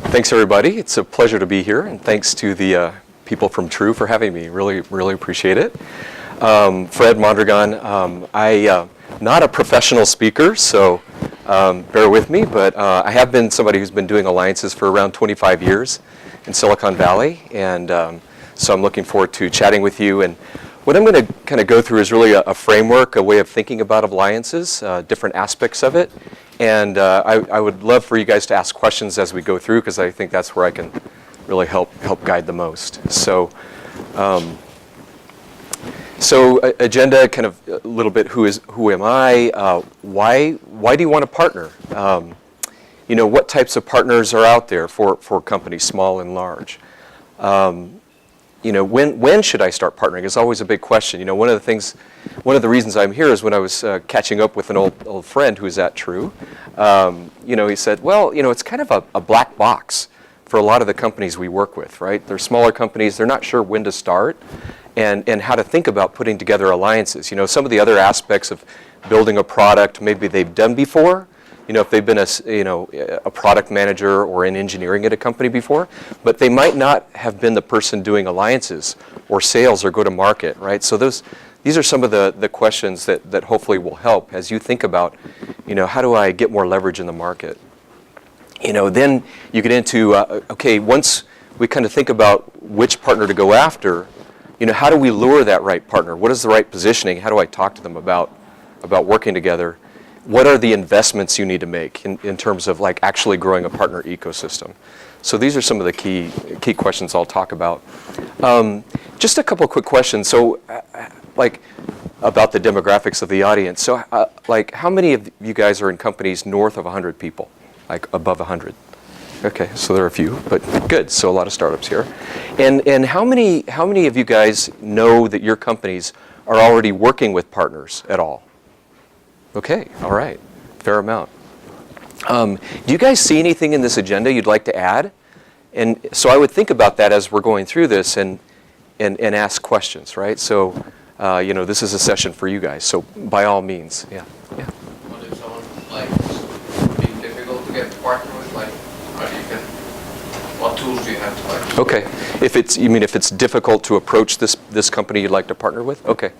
Thanks, everybody. It's a pleasure to be here, and thanks to the people from True for having me. Really appreciate it. Fred Mondragon. I'm not a professional speaker, so bear with me, but I have been somebody who's been doing alliances for around 25 years in Silicon Valley, and so I'm looking forward to chatting with you. And what I'm going to kind of go through is really a framework, a way of thinking about alliances, different aspects of it. And I would love for you guys to ask questions as we go through, because I think that's where I can really help guide the most. So, agenda, kind of a little bit. Who am I? Why do you want to partner? What types of partners are out there for companies, small and large? When should I start partnering is always a big question. One of the reasons I'm here is when I was catching up with an old friend who is at True. He said, well, it's kind of a black box for a lot of the companies we work with, right? They're smaller companies. They're not sure when to start and how to think about putting together alliances. Some of the other aspects of building a product maybe they've done before. If they've been a product manager or in engineering at a company before, but they might not have been the person doing alliances or sales or go-to-market, right? So these are some of the questions that hopefully will help as you think about, how do I get more leverage in the market? Then you get into, okay, once we kind of think about which partner to go after, how do we lure that right partner? What is the right positioning? How do I talk to them about working together? What are the investments you need to make in terms of like actually growing a partner ecosystem? So these are some of the key questions I'll talk about. Just a couple of quick questions. So about the demographics of the audience. So how many of you guys are in companies north of 100 people, like above 100? Okay, so there are a few, but good. So a lot of startups here. And how many of you guys know that your companies are already working with partners at all? Okay, all right, fair amount. Do you guys see anything in this agenda you'd like to add? And so I would think about that as we're going through this and ask questions, right? So, this is a session for you guys, so by all means, yeah. What if someone, being difficult to get a partner with, what tools do you have to Okay, if it's difficult to approach this company you'd like to partner with? Okay,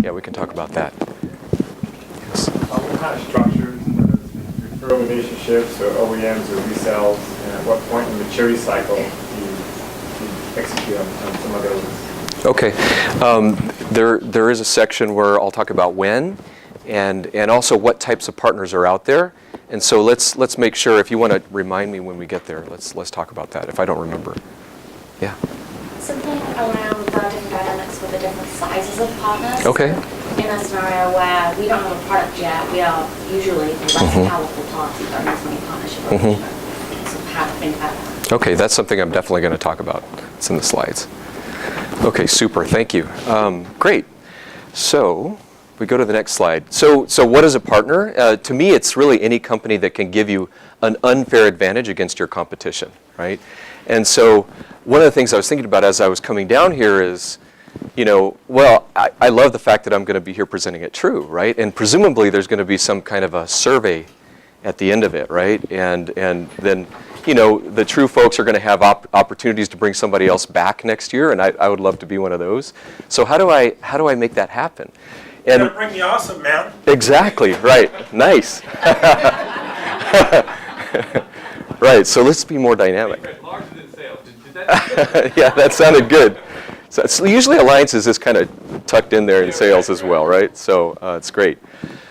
yeah, we can talk about that. What kind of structures, referral relationships or OEMs or resells, and at what point in the maturity cycle do you execute on some of those? Okay, there is a section where I'll talk about when and also what types of partners are out there. And so let's make sure, if you want to remind me when we get there, let's talk about that if I don't remember. Yeah. Something around the different dynamics with the different sizes of partners. Okay. In a scenario where we don't have a product yet, we are usually the less powerful party that needs any partnership arrangement. So how to think about that. Okay, that's something I'm definitely going to talk about. It's in the slides. Okay, super, thank you. Great. So we go to the next slide. So what is a partner? To me, it's really any company that can give you an unfair advantage against your competition, right? And so one of the things I was thinking about as I was coming down here is, I love the fact that I'm going to be here presenting at True, right? And presumably there's going to be some kind of a survey at the end of it, right? And then, the True folks are going to have opportunities to bring somebody else back next year, and I would love to be one of those. So how do I make that happen? And you gotta bring the awesome, man. Exactly, right. Nice. Right, so let's be more dynamic. Larger than sales. Did that yeah, that sounded good. So usually alliances is kind of tucked in there in sales as well, right? So it's great.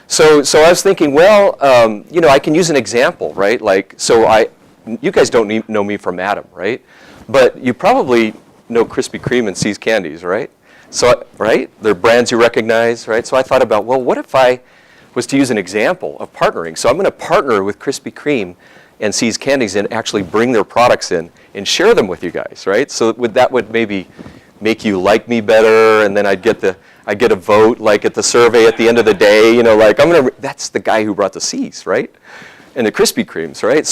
So I was thinking, well, I can use an example, right? You guys don't know me from Adam, right? But you probably know Krispy Kreme and See's Candies, right? So, right? They're brands you recognize, right? So I thought about, well, what if I was to use an example of partnering? So I'm going to partner with Krispy Kreme and See's Candies and actually bring their products in and share them with you guys, right? So that would maybe make you like me better, and then I get a vote like at the survey at the end of the day, that's the guy who brought the C's, right? And the Krispy Kremes, right?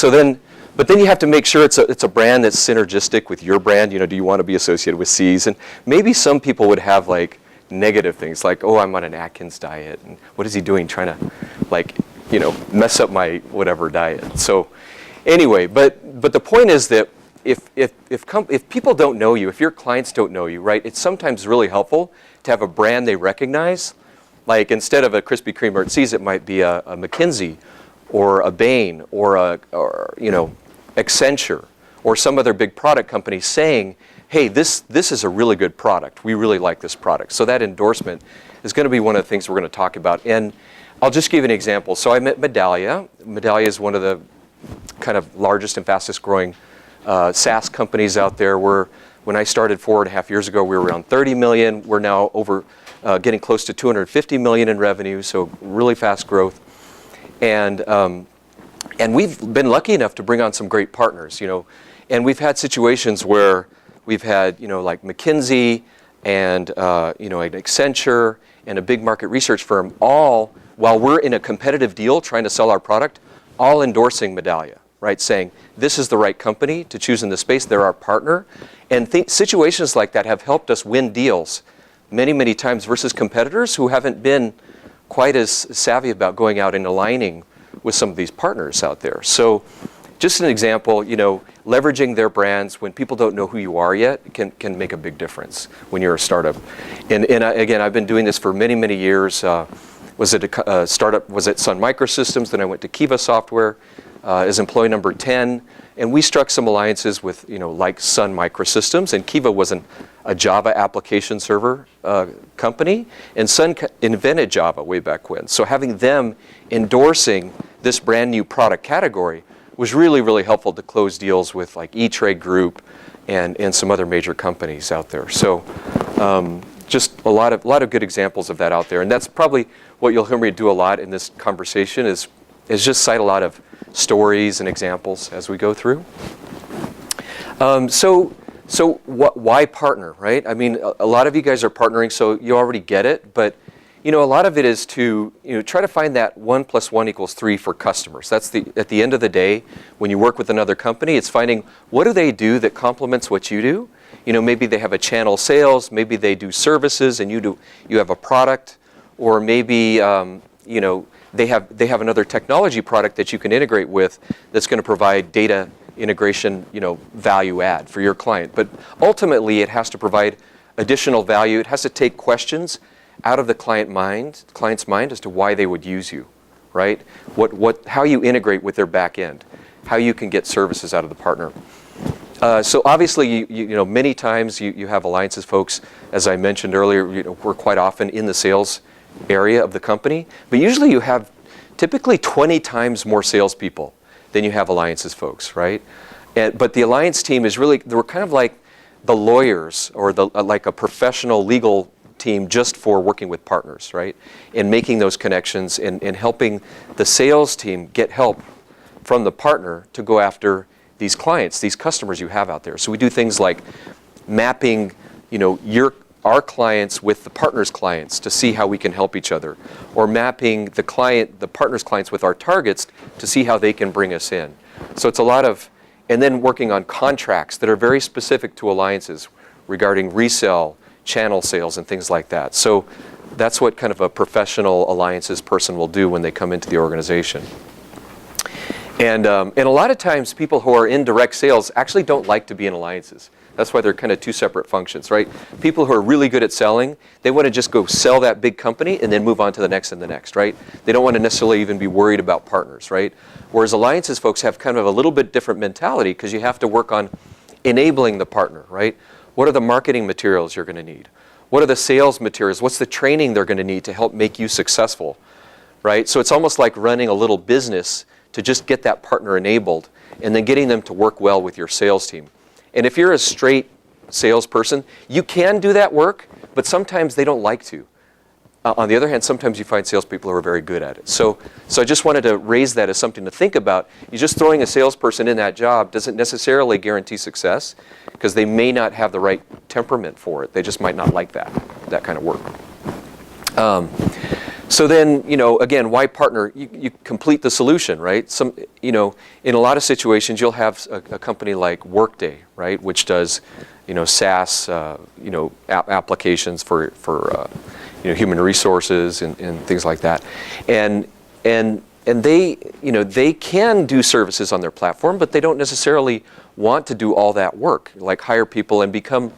But then you have to make sure it's a brand that's synergistic with your brand. Do you want to be associated with C's? And maybe some people would have negative things like, oh, I'm on an Atkins diet, and what is he doing trying to mess up my whatever diet? So Anyway, but the point is that if people don't know you, if your clients don't know you, right, it's sometimes really helpful to have a brand they recognize. Like instead of a Krispy Kreme or Seas, it might be a McKinsey or a Bain or Accenture or some other big product company saying, hey, this is a really good product. We really like this product. So that endorsement is going to be one of the things we're going to talk about. And I'll just give you an example. So I met Medallia. Medallia is one of the kind of largest and fastest growing SaaS companies out there. When I started 4.5 years ago, we were around 30 million. We're now over getting close to 250 million in revenue, so really fast growth. And we've been lucky enough to bring on some great partners, and we've had situations where we've had, like McKinsey and, an Accenture and a big market research firm, all, while we're in a competitive deal trying to sell our product, all endorsing Medallia, right? Saying, this is the right company to choose in this space, they're our partner. And situations like that have helped us win deals many, many times versus competitors who haven't been quite as savvy about going out and aligning with some of these partners out there. So just an example, leveraging their brands when people don't know who you are yet can make a big difference when you're a startup. And again, I've been doing this for many, many years. Was it a startup? Was it Sun Microsystems? Then I went to Kiva Software as employee number 10. And we struck some alliances with, like Sun Microsystems. And Kiva was a Java application server company. And Sun invented Java way back when. So having them endorsing this brand new product category was really, really helpful to close deals with like E-Trade Group and some other major companies out there. So just a lot of good examples of that out there. And that's probably what you'll hear me do a lot in this conversation is just cite a lot of stories and examples as we go through. So why partner, right? I mean, a lot of you guys are partnering, so you already get it. But a lot of it is to try to find that 1 + 1 = 3 for customers. That's at the end of the day, when you work with another company, it's finding what do they do that complements what you do. Maybe they have a channel sales, maybe they do services, and you have a product, or maybe they have another technology product that you can integrate with that's going to provide data integration, value add for your client. But ultimately, it has to provide additional value. It has to take questions out of the client's mind as to why they would use you, right? How you integrate with their back end, how you can get services out of the partner. So obviously, many times you have alliances folks, as I mentioned earlier, we're quite often in the sales area of the company, but usually you have typically 20 times more salespeople than you have alliances folks, right? But the alliance team is really, we're kind of like the lawyers or like a professional legal team just for working with partners, right? And making those connections and helping the sales team get help from the partner to go after these clients, these customers you have out there. So we do things like mapping, our clients with the partner's clients to see how we can help each other, or mapping the partner's clients with our targets to see how they can bring us in. So it's a lot of, and then working on contracts that are very specific to alliances regarding resell, channel sales, and things like that. So that's what kind of a professional alliances person will do when they come into the organization. And a lot of times people who are in direct sales actually don't like to be in alliances. That's why they're kind of two separate functions, right? People who are really good at selling, they want to just go sell that big company and then move on to the next and the next, right? They don't want to necessarily even be worried about partners, right? Whereas alliances folks have kind of a little bit different mentality because you have to work on enabling the partner, right? What are the marketing materials you're going to need? What are the sales materials? What's the training they're going to need to help make you successful, right? So it's almost like running a little business to just get that partner enabled and then getting them to work well with your sales team. And if you're a straight salesperson, you can do that work, but sometimes they don't like to. On the other hand, sometimes you find salespeople who are very good at it. So I just wanted to raise that as something to think about. You just throwing a salesperson in that job doesn't necessarily guarantee success because they may not have the right temperament for it. They just might not like that kind of work. So then, again, why partner? You complete the solution, right? In a lot of situations, you'll have a company like Workday, right, which does, SaaS, applications for human resources and things like that. And they, they can do services on their platform, but they don't necessarily want to do all that work, like hire people and become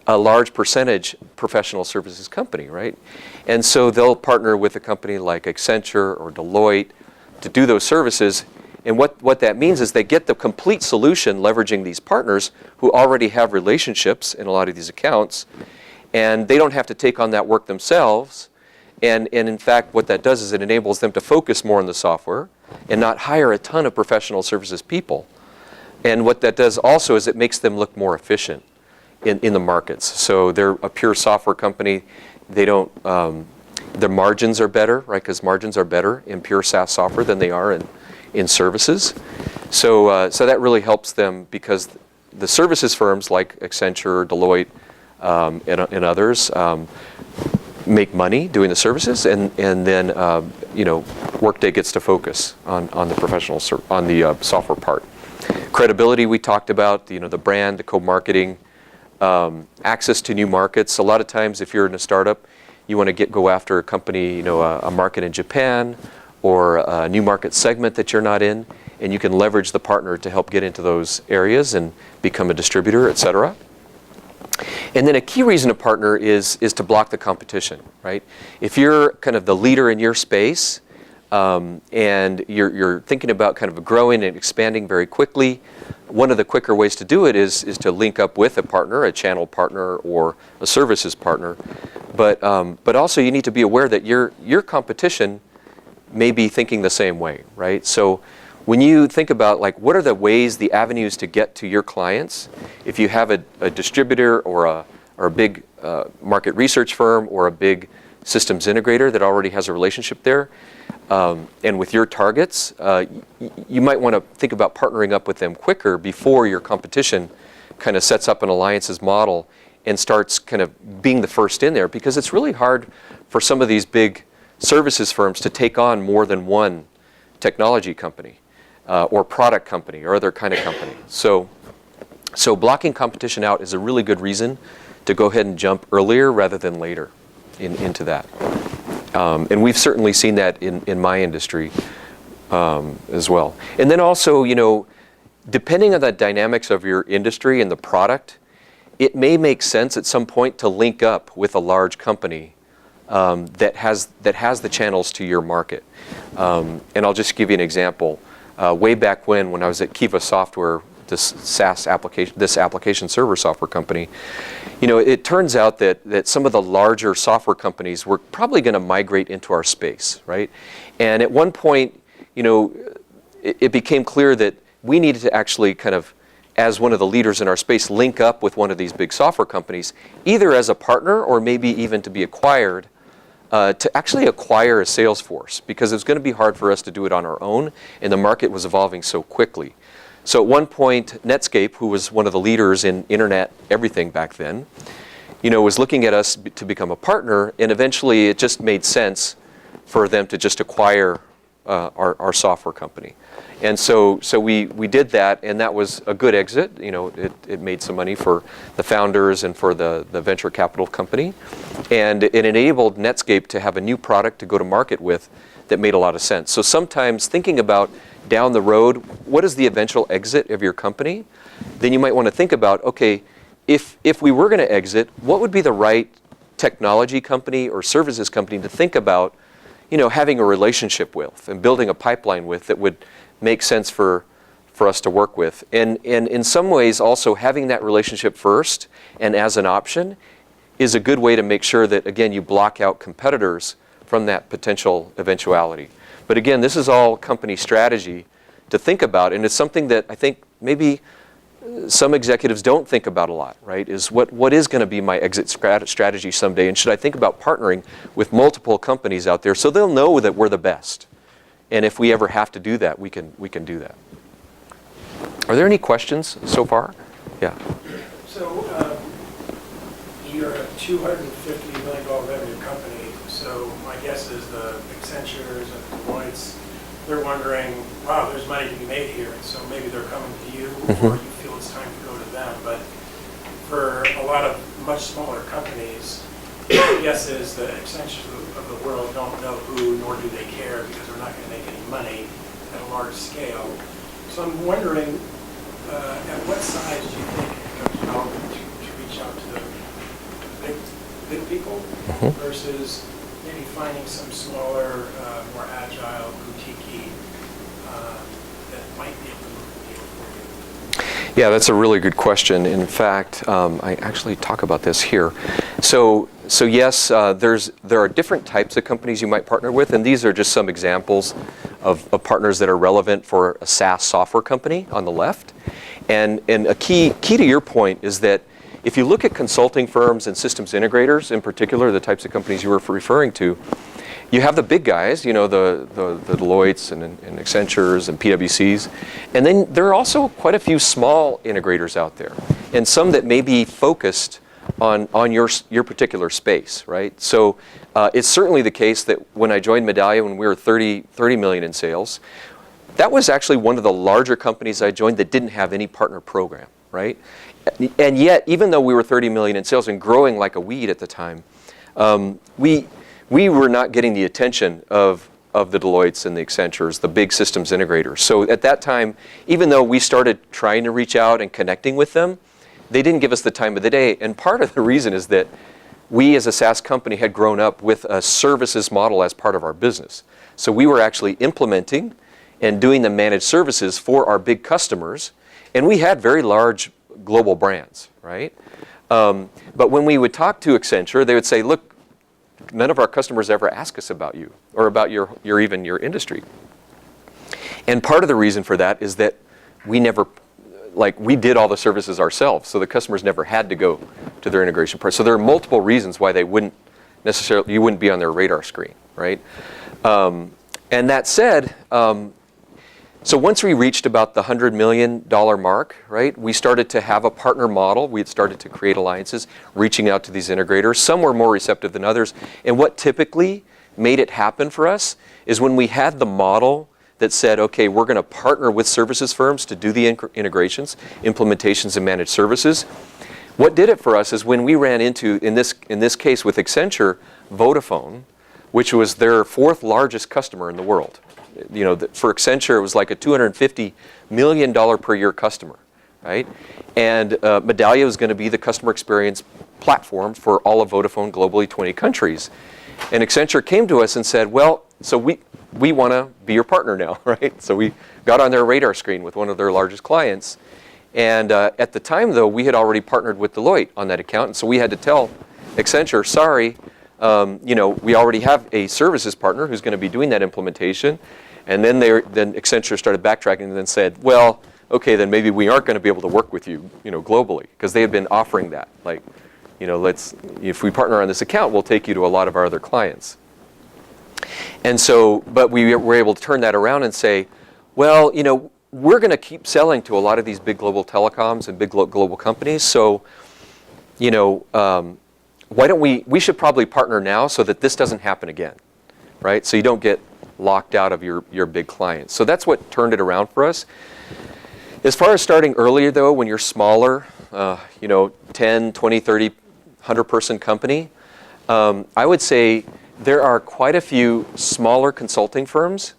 a large percentage professional services company, right? And so they'll partner with a company like Accenture or Deloitte to do those services. And what that means is they get the complete solution leveraging these partners who already have relationships in a lot of these accounts, and they don't have to take on that work themselves. And in fact, what that does is it enables them to focus more on the software and not hire a ton of professional services people. And what that does also is it makes them look more efficient in the markets. So they're a pure software company. They don't, their margins are better, right? Because margins are better in pure SaaS software than they are in services. So that really helps them because the services firms like Accenture, Deloitte, and others make money doing the services, and then Workday gets to focus on the professional on the software part. Credibility we talked about, the brand, the co-marketing, access to new markets. A lot of times, if you're in a startup, you want to go after a company, a market in Japan or a new market segment that you're not in, and you can leverage the partner to help get into those areas and become a distributor, et cetera. And then a key reason to partner is to block the competition, right? If you're kind of the leader in your space and you're thinking about kind of growing and expanding very quickly, one of the quicker ways to do it is to link up with a partner, a channel partner, or a services partner. But also you need to be aware that your competition may be thinking the same way, right? So when you think about like what are the ways, the avenues to get to your clients, if you have a distributor or a big market research firm or a big systems integrator that already has a relationship there, and with your targets, you might want to think about partnering up with them quicker before your competition kind of sets up an alliances model and starts kind of being the first in there, because it's really hard for some of these big services firms to take on more than one technology company or product company or other kind of company. So blocking competition out is a really good reason to go ahead and jump earlier rather than later into that. And we've certainly seen that in my industry as well. And then also, depending on the dynamics of your industry and the product, it may make sense at some point to link up with a large company that has the channels to your market. And I'll just give you an example. Way back when I was at Kiva Software, this SaaS application, this application server software company, it turns out that some of the larger software companies were probably going to migrate into our space, right? And at one point, it became clear that we needed to actually kind of, as one of the leaders in our space, link up with one of these big software companies, either as a partner or maybe even to be acquired, to actually acquire a sales force, because it was going to be hard for us to do it on our own, and the market was evolving so quickly. So at one point, Netscape, who was one of the leaders in internet everything back then, was looking at us to become a partner, and eventually it just made sense for them to just acquire our software company. And so we did that, and that was a good exit. It made some money for the founders and for the venture capital company. And it enabled Netscape to have a new product to go to market with that made a lot of sense. So sometimes thinking about down the road, what is the eventual exit of your company? Then you might want to think about, okay, if we were going to exit, what would be the right technology company or services company to think about, having a relationship with and building a pipeline with that would make sense for us to work with. And in some ways also having that relationship first and as an option is a good way to make sure that, again, you block out competitors from that potential eventuality. But again, this is all company strategy to think about, and it's something that I think maybe some executives don't think about a lot, right? Is what is going to be my exit strategy someday, and should I think about partnering with multiple companies out there so they'll know that we're the best? And if we ever have to do that, we can do that. Are there any questions so far? Yeah. So you're a $250 million revenue company. So my guess is the Accentures and the Deloittes, they're wondering, wow, there's money to be made here. So maybe they're coming to you, or you feel it's time to go to them. But for a lot of much smaller companies, guess is the Accentures of the world don't know who, nor do they care, because they're not going to make any money at a large scale. So I'm wondering, at what size do you think it becomes relevant to reach out to the big people versus maybe finding some smaller, more agile, boutique-y that might be able to move the needle for you? Yeah, that's a really good question. In fact, I actually talk about this here. So yes, there are different types of companies you might partner with, and these are just some examples of partners that are relevant for a SaaS software company on the left. And a key to your point is that if you look at consulting firms and systems integrators, in particular, the types of companies you were referring to, you have the big guys, you know, the Deloittes and Accentures and PwCs, and then there are also quite a few small integrators out there, and some that may be focused on your particular space, right? So it's certainly the case that when I joined Medallia, when we were 30 million in sales, that was actually one of the larger companies I joined that didn't have any partner program, right? And yet, even though we were 30 million in sales and growing like a weed at the time, we were not getting the attention of the Deloittes and the Accentures, the big systems integrators. So at that time, even though we started trying to reach out and connecting with them, they didn't give us the time of the day. And part of the reason is that we as a SaaS company had grown up with a services model as part of our business. So we were actually implementing and doing the managed services for our big customers. And we had very large global brands, right? But when we would talk to Accenture, they would say, look, none of our customers ever ask us about you or about your industry. And part of the reason for that is that we did all the services ourselves, so the customers never had to go to their integration part. So there are multiple reasons why you wouldn't be on their radar screen, right? And that said, so once we reached about the $100 million mark, right, we started to have a partner model. We had started to create alliances, reaching out to these integrators. Some were more receptive than others. And what typically made it happen for us is when we had the model that said, okay, we're going to partner with services firms to do the integrations, implementations, and managed services. What did it for us is when we ran into, in this case with Accenture, Vodafone, which was their 4th largest customer in the world. You know, for Accenture, it was like a $250 million per year customer, right? And Medallia was going to be the customer experience platform for all of Vodafone globally, 20 countries. And Accenture came to us and said, well, so we want to be your partner now, right? So we got on their radar screen with one of their largest clients. And at the time, though, we had already partnered with Deloitte on that account. And so we had to tell Accenture, sorry, we already have a services partner who's going to be doing that implementation. And then Accenture started backtracking and then said, well, okay, then maybe we aren't going to be able to work with you, globally, because they had been offering that. Like, if we partner on this account, we'll take you to a lot of our other clients. And so, but we were able to turn that around and say, well, we're going to keep selling to a lot of these big global telecoms and big global companies. So, why don't we should probably partner now so that this doesn't happen again, right? So you don't get locked out of your big clients. So that's what turned it around for us. As far as starting earlier, though, when you're smaller, 10, 20, 30, 100-person company, I would say there are quite a few smaller consulting firms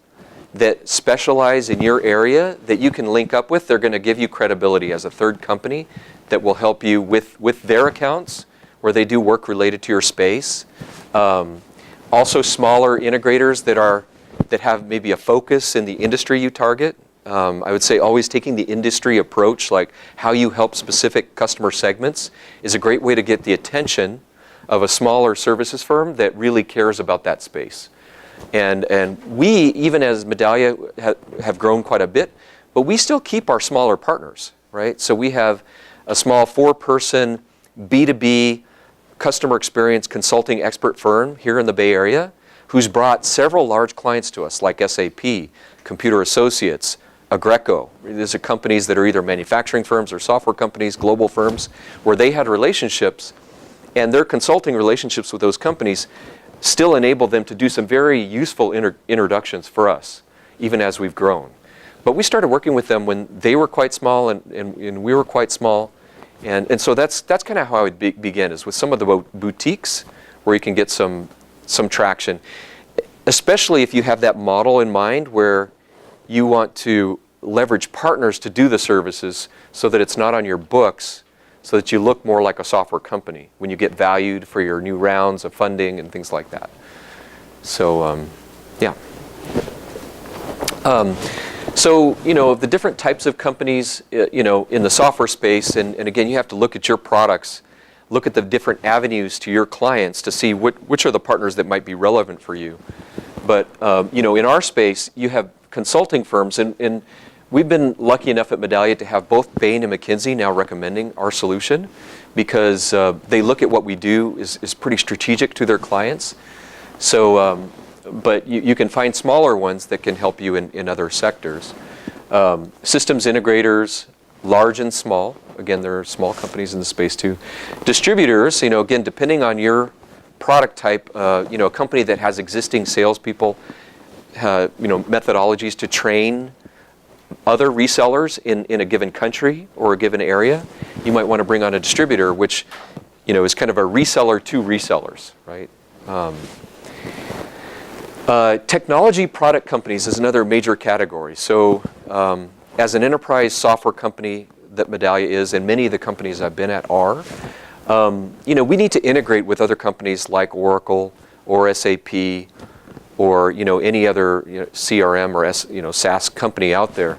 that specialize in your area that you can link up with. They're going to give you credibility as a third company that will help you with their accounts where they do work related to your space. Also smaller integrators that have maybe a focus in the industry you target. I would say always taking the industry approach, like how you help specific customer segments, is a great way to get the attention of a smaller services firm that really cares about that space. And we, even as Medallia, have grown quite a bit, but we still keep our smaller partners, right? So we have a small 4-person B2B customer experience consulting expert firm here in the Bay Area who's brought several large clients to us, like SAP, Computer Associates, Agreco. These are companies that are either manufacturing firms or software companies, global firms, where they had relationships, and their consulting relationships with those companies still enable them to do some very useful introductions for us, even as we've grown. But we started working with them when they were quite small and we were quite small. And so that's kind of how it began, is with some of the boutiques where you can get some traction, especially if you have that model in mind where you want to leverage partners to do the services so that it's not on your books, so that you look more like a software company when you get valued for your new rounds of funding and things like that. So, yeah. So, you know, the different types of companies, you know, in the software space, and again, you have to look at your products, look at the different avenues to your clients to see which are the partners that might be relevant for you. But, you know, in our space, you have consulting firms, and we've been lucky enough at Medallia to have both Bain and McKinsey now recommending our solution because they look at what we do is pretty strategic to their clients. So, but you can find smaller ones that can help you in other sectors. Systems integrators, large and small. Again, there are small companies in the space too. Distributors, you know, again, depending on your product type, you know, a company that has existing salespeople, you know, methodologies to train other resellers in a given country or a given area, you might want to bring on a distributor, which, you know, is kind of a reseller to resellers, right? Technology product companies is another major category. So as an enterprise software company that Medallia is, and many of the companies I've been at are, you know, we need to integrate with other companies like Oracle or SAP or, you know, any other, you know, CRM or you know, SaaS company out there,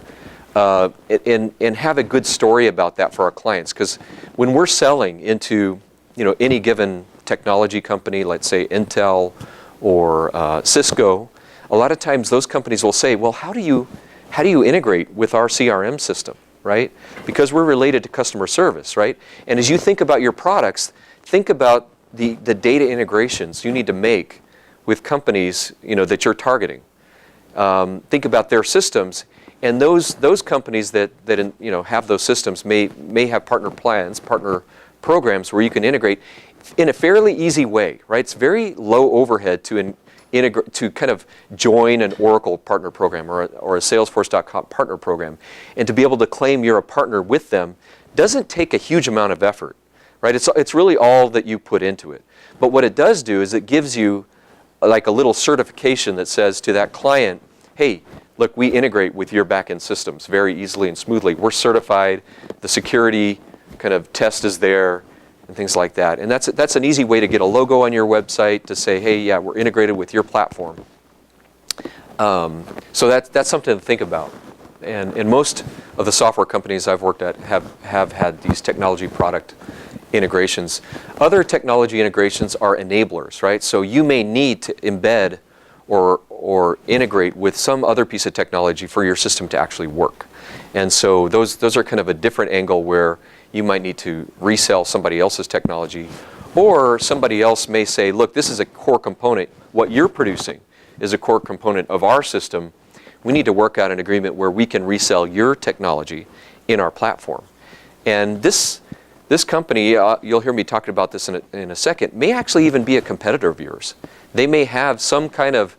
and have a good story about that for our clients. Because when we're selling into, you know, any given technology company, let's say Intel or Cisco, a lot of times those companies will say, well, how do you integrate with our CRM system, right? Because we're related to customer service, right? And as you think about your products, think about the data integrations you need to make with companies, you know, that you're targeting. Think about their systems, and those companies that you know, have those systems may have partner plans, partner programs where you can integrate in a fairly easy way, right? It's very low overhead to integrate, to kind of join an Oracle partner program or a Salesforce.com partner program, and to be able to claim you're a partner with them doesn't take a huge amount of effort, right? It's really all that you put into it. But what it does do is it gives you like a little certification that says to that client, hey, look, we integrate with your back-end systems very easily and smoothly. We're certified. The security kind of test is there and things like that. And that's an easy way to get a logo on your website to say, hey, yeah, we're integrated with your platform. So that's something to think about. And most of the software companies I've worked at have had these technology product integrations. Other technology integrations are enablers, right? So you may need to embed or integrate with some other piece of technology for your system to actually work. And so those are kind of a different angle where you might need to resell somebody else's technology, or somebody else may say, look, this is a core component. What you're producing is a core component of our system. We need to work out an agreement where we can resell your technology in our platform. And this company, you'll hear me talking about this in a second, may actually even be a competitor of yours. They may have some kind of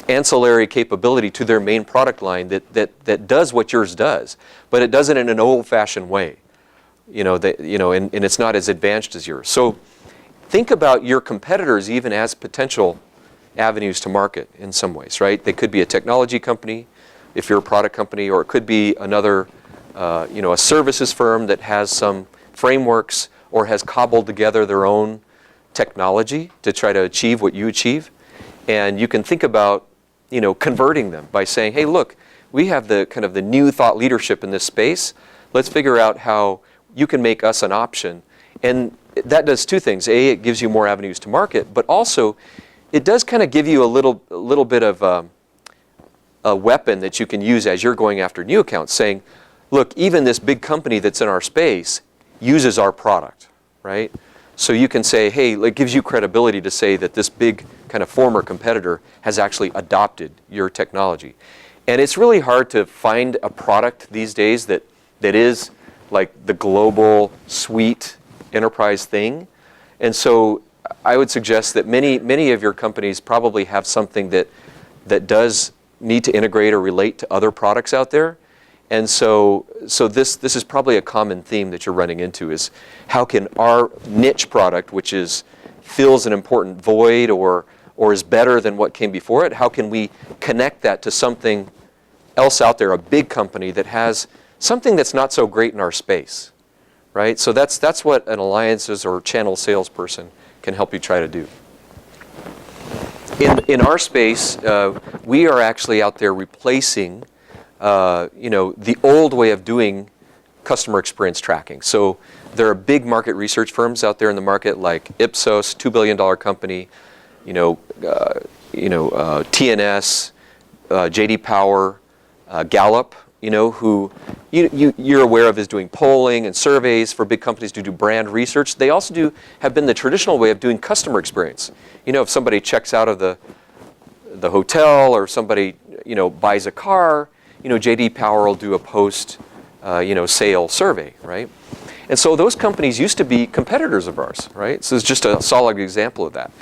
ancillary capability to their main product line that does what yours does, but it does it in an old-fashioned way, and it's not as advanced as yours. So think about your competitors even as potential avenues to market in some ways, right? They could be a technology company, if you're a product company, or it could be another, a services firm that has some frameworks or has cobbled together their own technology to try to achieve what you achieve. And you can think about, converting them by saying, hey, look, we have the kind of the new thought leadership in this space. Let's figure out how you can make us an option. And that does two things. A, it gives you more avenues to market, but also it does kind of give you a little bit of a weapon that you can use as you're going after new accounts, saying, look, even this big company that's in our space uses our product, right? So you can say, hey, it gives you credibility to say that this big kind of former competitor has actually adopted your technology. And it's really hard to find a product these days that is like the global suite enterprise thing. And so I would suggest that many of your companies probably have something that does need to integrate or relate to other products out there. And so this is probably a common theme that you're running into, is how can our niche product, which is fills an important void or is better than what came before it? How can we connect that to something else out there, a big company that has something that's not so great in our space, right? So that's what an alliances or channel salesperson can help you try to do. In our space, we are actually out there replacing, the old way of doing customer experience tracking. So there are big market research firms out there in the market like Ipsos, $2 billion company, TNS, JD Power, Gallup, who you're aware of is doing polling and surveys for big companies to do brand research. They also have been the traditional way of doing customer experience. If somebody checks out of the hotel or somebody, buys a car, JD Power will do a post, sale survey, right? And so those companies used to be competitors of ours, right? So it's just a solid example of that.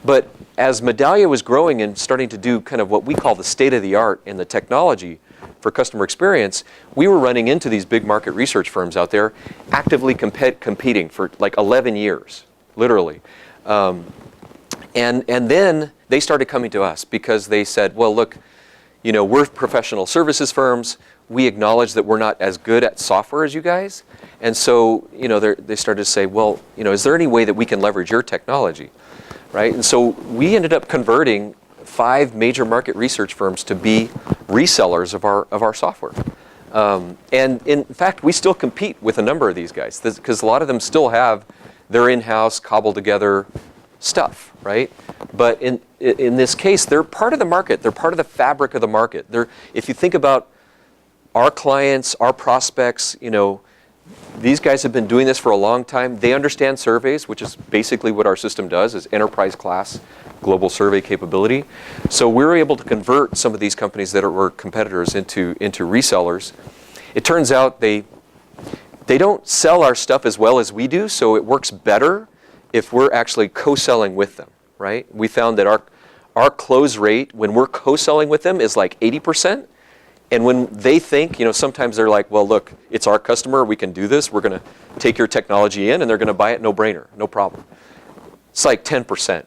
But as Medallia was growing and starting to do kind of what we call the state of the art in the technology for customer experience, we were running into these big market research firms out there actively competing for like 11 years, literally. And then they started coming to us because they said, well, look, we're professional services firms. We acknowledge that we're not as good at software as you guys. And so, they started to say, well, is there any way that we can leverage your technology, right? And so we ended up converting 5 major market research firms to be resellers of our software. And in fact, we still compete with a number of these guys because a lot of them still have their in-house cobbled together stuff, right? But in this case, they're part of the market. They're part of the fabric of the market. If you think about our clients, our prospects, these guys have been doing this for a long time. They understand surveys, which is basically what our system does, is enterprise class global survey capability. So we're able to convert some of these companies that were competitors into resellers. It turns out they don't sell our stuff as well as we do, so it works better if we're actually co-selling with them, right? We found that our close rate when we're co-selling with them is like 80%. And when they think, sometimes they're like, well, look, it's our customer. We can do this. We're going to take your technology in, and they're going to buy it, no brainer, no problem. It's like 10%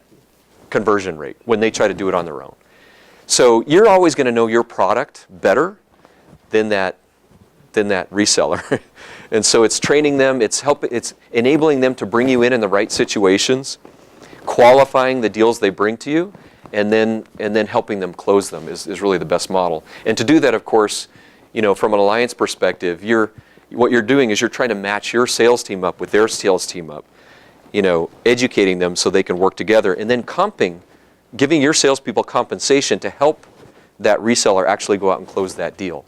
conversion rate when they try to do it on their own. So you're always going to know your product better than that reseller. And so it's training them. It's enabling them to bring you in the right situations, qualifying the deals they bring to you, and then helping them close them is really the best model. And to do that, of course, from an alliance perspective, what you're doing is you're trying to match your sales team up with their sales team up, educating them so they can work together, and then giving your salespeople compensation to help that reseller actually go out and close that deal.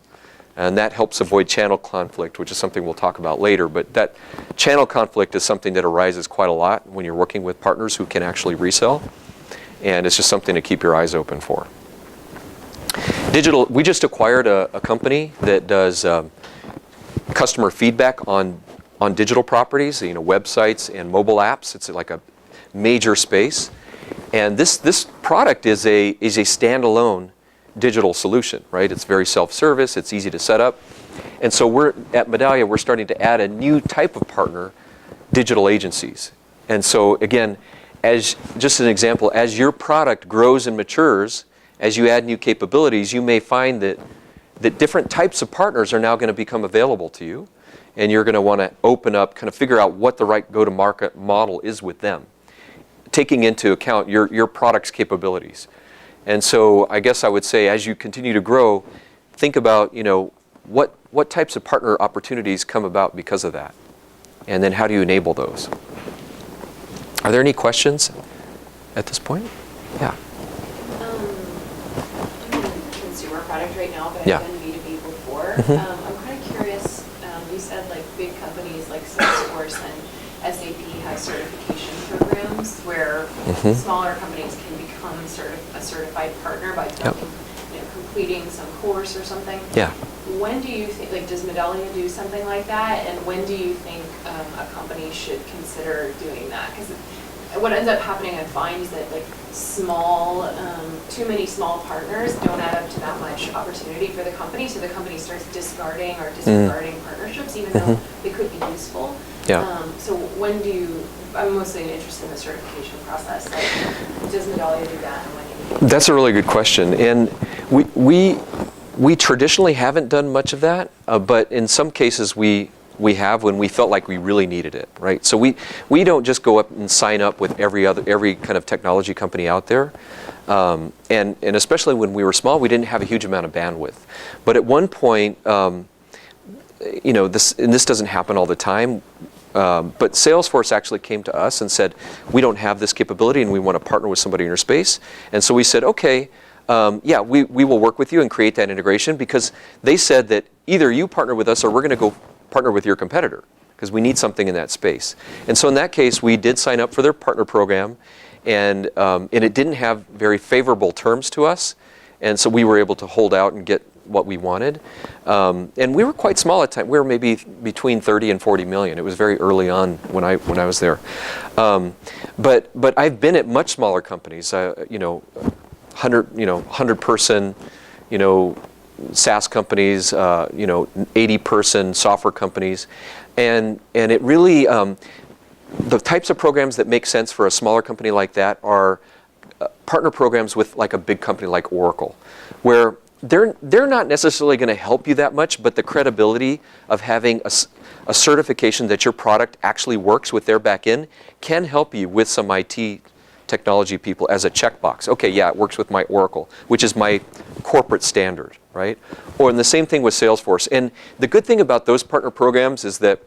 And that helps avoid channel conflict, which is something we'll talk about later. But that channel conflict is something that arises quite a lot when you're working with partners who can actually resell. And it's just something to keep your eyes open for. We just acquired a company that does customer feedback on digital properties, websites and mobile apps. It's like a major space. And this product is a standalone digital solution, right? It's very self-service, it's easy to set up. And so at Medallia, we're starting to add a new type of partner, digital agencies. And so again, as just an example, as your product grows and matures, as you add new capabilities, you may find that different types of partners are now going to become available to you, and you're going to want to open up, kind of figure out what the right go-to-market model is with them, taking into account your product's capabilities. And so I guess I would say, as you continue to grow, think about what types of partner opportunities come about because of that, and then how do you enable those? Are there any questions at this point? Yeah. I'm in a consumer product right now, but Yeah. I've done B2B before. Mhm. I'm kind of curious, you said like big companies like Salesforce and SAP have certification programs where Mhm. smaller companies can become a certified partner by completing some course or something. Yeah. When do you think, does Medallia do something like that? And when do you think a company should consider doing that? Because what ends up happening, I find, is that like too many small partners don't add up to that much opportunity for the company, so the company starts discarding or disregarding partnerships, even though they could be useful. Yeah. So I'm mostly interested in the certification process. Like, does Medallia do that, and when do you? That's a really good question, and we traditionally haven't done much of that, but in some cases we have when we felt like we really needed it, right? So we don't just go up and sign up with every kind of technology company out there, and especially when we were small, we didn't have a huge amount of bandwidth. But at one point, this doesn't happen all the time. But Salesforce actually came to us and said, we don't have this capability and we want to partner with somebody in your space. And so we said, okay, we will work with you and create that integration, because they said that either you partner with us or we're going to go partner with your competitor, because we need something in that space. And so in that case, we did sign up for their partner program, and it didn't have very favorable terms to us. And so we were able to hold out and get what we wanted. And we were quite small at the time. We were maybe between 30 and 40 million. It was very early on when I was there. But I've been at much smaller companies, 100 person, SaaS companies, 80-person software companies, and it really, the types of programs that make sense for a smaller company like that are partner programs with like a big company like Oracle, where they're not necessarily going to help you that much, but the credibility of having a certification that your product actually works with their back end can help you with some IT technology people as a checkbox. Okay, yeah, it works with my Oracle, which is my corporate standard, right? Or and the same thing with Salesforce. And the good thing about those partner programs is that,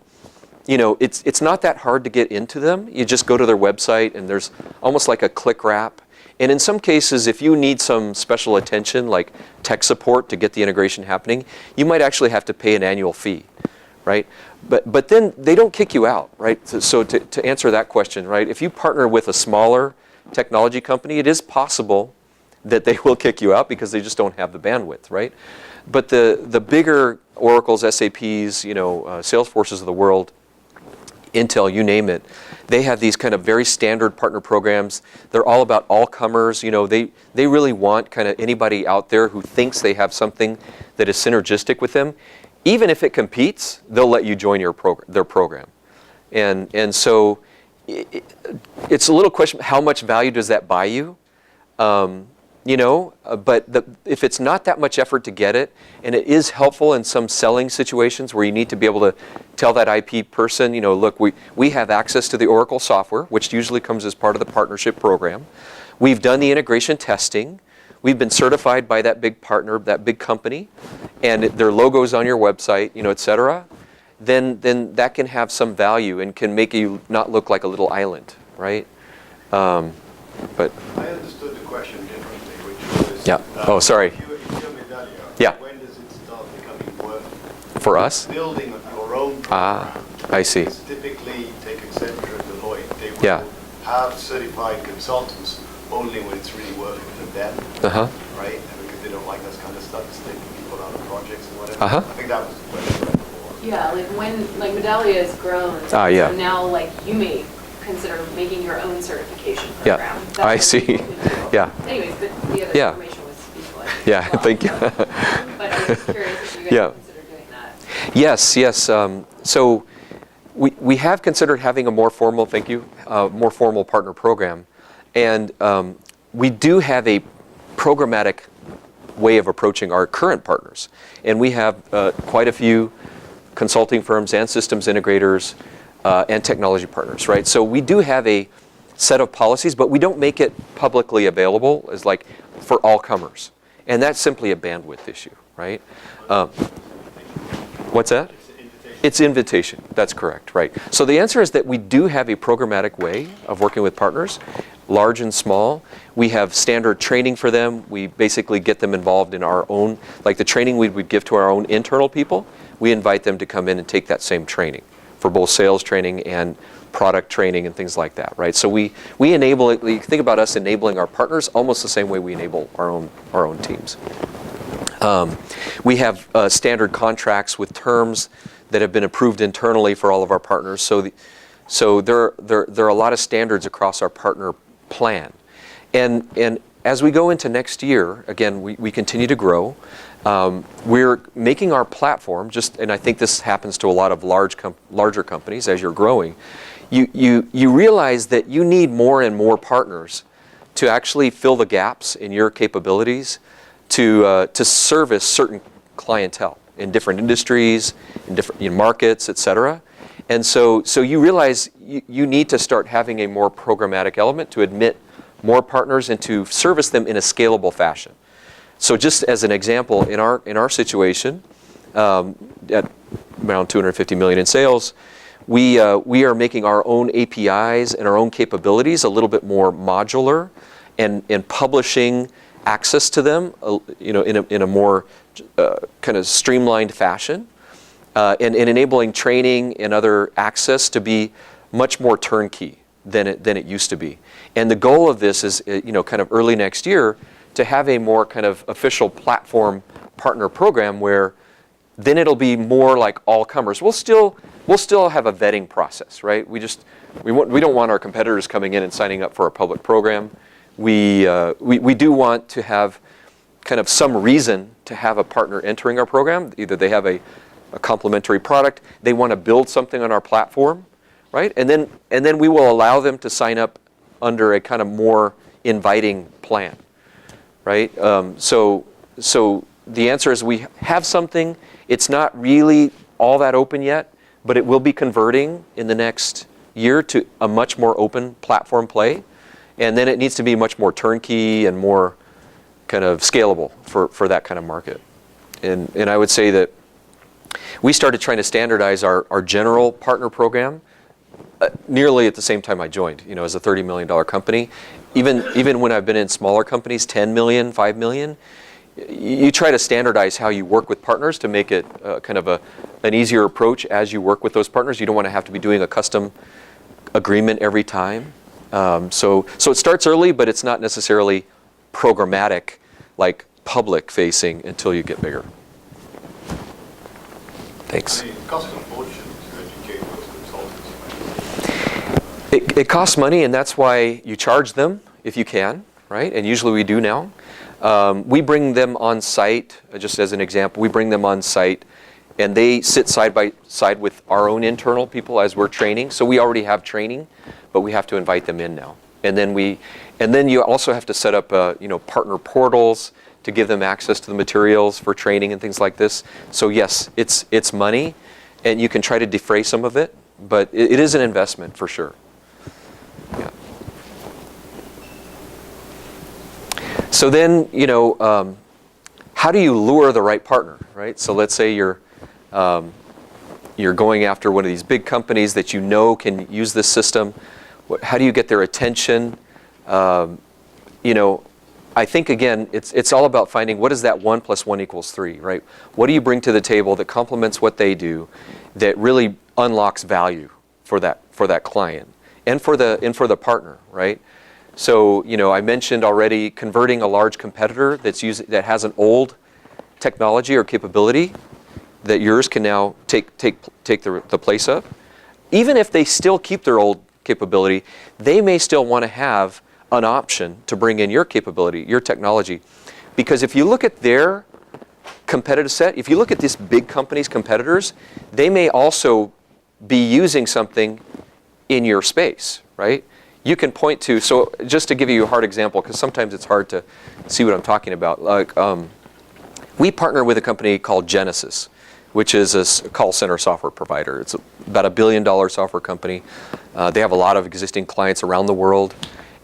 it's not that hard to get into them. You just go to their website and there's almost like a click wrap. And in some cases, if you need some special attention, like tech support to get the integration happening, you might actually have to pay an annual fee, right? But then they don't kick you out, right? So to answer that question, right, if you partner with a smaller technology company, it is possible that they will kick you out because they just don't have the bandwidth, right? But the bigger Oracles, SAPs, Salesforces of the world, Intel, you name it, they have these kind of very standard partner programs. They're all about all comers. They really want kind of anybody out there who thinks they have something that is synergistic with them. Even if it competes, they'll let you join their program. And so it's a little question, how much value does that buy you? But if it's not that much effort to get it, and it is helpful in some selling situations where you need to be able to tell that IP person, look, we have access to the Oracle software, which usually comes as part of the partnership program. We've done the integration testing. We've been certified by that big partner, that big company, and their logo's on your website, et cetera. Then that can have some value and can make you not look like a little island, right? But I understood the question differently, which was... Yeah. Oh, sorry. If you're Medallia, Yeah. when does it start becoming worth For us? building your own program? I see. It's typically, take Accenture and Deloitte, they will Yeah. have certified consultants only when it's really working for them, Uh-huh. right? And because they don't like this kind of stuff, it's taking people out of projects and whatever. Uh-huh. I think that was the question right before. Yeah, when Medallia has grown, yeah. so now you may consider making your own certification Yeah, program. That's I what see. people can do. Yeah. Anyways, but the other Yeah. information was useful. I think, Yeah, as well. thank you. But I was just curious if you guys Yeah. consider doing that. Yes. So we have considered having a more formal, partner program. And we do have a programmatic way of approaching our current partners. And we have quite a few consulting firms and systems integrators and technology partners, right? So we do have a set of policies, but we don't make it publicly available as like for all comers. And that's simply a bandwidth issue, right? What's that? It's invitation. That's correct, right? So the answer is that we do have a programmatic way of working with partners, large and small. We have standard training for them. We basically get them involved in our own, like the training we would give to our own internal people, we invite them to come in and take that same training for both sales training and product training and things like that, right? So we enable it. Think about us enabling our partners almost the same way we enable our own teams. We have standard contracts with terms that have been approved internally for all of our partners. So So there are a lot of standards across our partner plan. And as we go into next year, again, we continue to grow. We're making our platform, and I think this happens to a lot of larger companies as you're growing, you realize that you need more and more partners to actually fill the gaps in your capabilities to service certain clientele in different industries, in different markets, et cetera. And so you realize you need to start having a more programmatic element to admit more partners and to service them in a scalable fashion. So just as an example, in our situation, at around 250 million in sales, we are making our own APIs and our own capabilities a little bit more modular, and publishing access to them, in a more kind of streamlined fashion, and enabling training and other access to be much more turnkey than it used to be. And the goal of this is, kind of early next year, to have a more kind of official platform partner program where then it'll be more like all comers. We'll still have a vetting process, right? We don't want our competitors coming in and signing up for a public program. We do want to have kind of some reason to have a partner entering our program. Either they have a complementary product, they want to build something on our platform, right? And then we will allow them to sign up under a kind of more inviting plan, right? So the answer is we have something. It's not really all that open yet, but it will be converting in the next year to a much more open platform play. And then it needs to be much more turnkey and more kind of scalable for that kind of market. And I would say that we started trying to standardize our general partner program nearly at the same time I joined, as a $30 million company. Even when I've been in smaller companies, 10 million, 5 million, you try to standardize how you work with partners to make it kind of an easier approach as you work with those partners. You don't want to have to be doing a custom agreement every time. So it starts early, but it's not necessarily programmatic, like public facing, until you get bigger. Thanks. It costs a fortune to educate those consultants. It costs money, and that's why you charge them if you can, right? And usually we do now. We bring them on site, just as an example, we bring them on site, and they sit side by side with our own internal people as we're training. So we already have training, but we have to invite them in now. And then you also have to set up partner portals to give them access to the materials for training and things like this. So yes, it's money, and you can try to defray some of it, but it is an investment for sure. Yeah. So then, how do you lure the right partner, right? So let's say you're going after one of these big companies that can use this system. How do you get their attention? I think, again, it's all about finding what is that 1 + 1 = 3, right? What do you bring to the table that complements what they do, that really unlocks value for that client and for the partner, right? So, I mentioned already converting a large competitor that has an old technology or capability that yours can now take the place of. Even if they still keep their old capability, they may still want to have an option to bring in your capability, your technology. Because if you look at their competitive set, if you look at this big company's competitors, they may also be using something in your space, right? You can point to, so just to give you a hard example, because sometimes it's hard to see what I'm talking about. Like, we partner with a company called Genesys, which is a call center software provider. It's about $1 billion software company. They have a lot of existing clients around the world.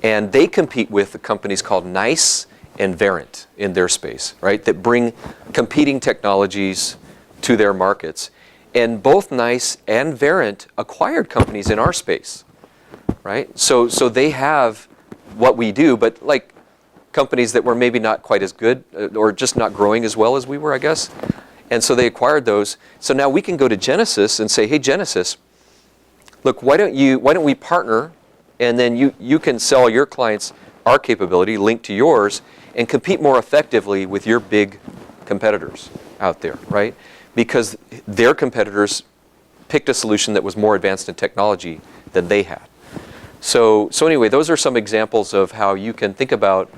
And they compete with the companies called NICE and Verint in their space, right? That bring competing technologies to their markets. And both NICE and Verint acquired companies in our space, right? So they have what we do, but like companies that were maybe not quite as good or just not growing as well as we were, I guess. And so they acquired those. So now we can go to Genesys and say, hey, Genesys, look, why don't we partner, and then you can sell your clients our capability linked to yours and compete more effectively with your big competitors out there, right? Because their competitors picked a solution that was more advanced in technology than they had. So anyway, those are some examples of how you can think about,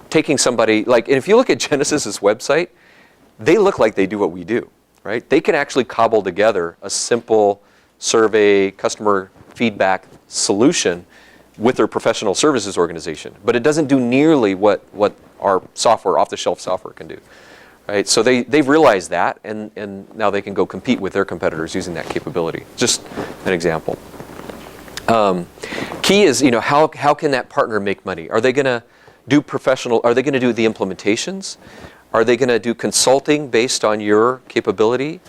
taking somebody, like, and if you look at Genesis's website, they look like they do what we do, right? They can actually cobble together a simple survey, customer feedback solution with their professional services organization. But it doesn't do nearly what our software, off-the-shelf software can do, right? So they've realized that, and now they can go compete with their competitors using that capability. Just an example. Key is, how can that partner make money? Are they going to do are they going to do the implementations? Are they going to do consulting based on your capability?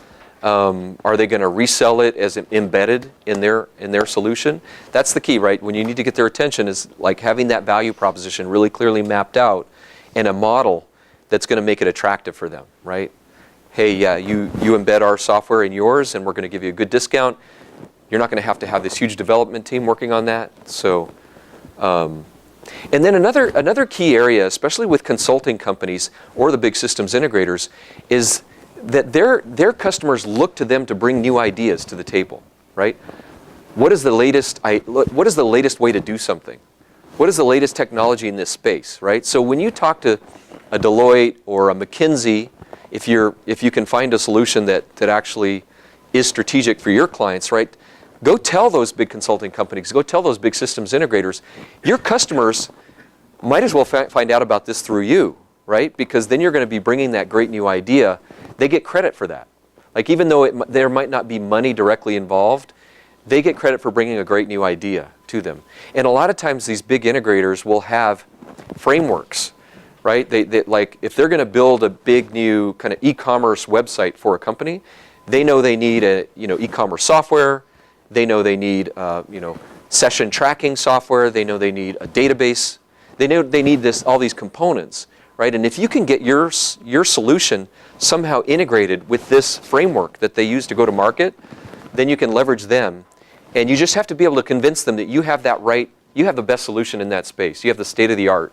Are they going to resell it as embedded in their solution? That's the key, right? When you need to get their attention is like having that value proposition really clearly mapped out and a model that's going to make it attractive for them, right? Hey, yeah, you embed our software in yours, and we're going to give you a good discount. You're not going to have this huge development team working on that. So, and then another key area, especially with consulting companies or the big systems integrators, is that their customers look to them to bring new ideas to the table, right? What is the latest way to do something? What is the latest technology in this space, right? So when you talk to a Deloitte or a McKinsey, if you can find a solution that actually is strategic for your clients, right? Go tell those big consulting companies, go tell those big systems integrators, your customers might as well find out about this through you, right? Because then you're going to be bringing that great new idea. They get credit for that. Like, even though there might not be money directly involved, they get credit for bringing a great new idea to them. And a lot of times these big integrators will have frameworks, right? They like, if they're going to build a big new kind of e-commerce website for a company, they know they need a e-commerce software. They know they need session tracking software. They know they need a database. They know they need all these components, right? And if you can get your solution somehow integrated with this framework that they use to go to market, then you can leverage them. And you just have to be able to convince them that you have you have the best solution in that space. You have the state-of-the-art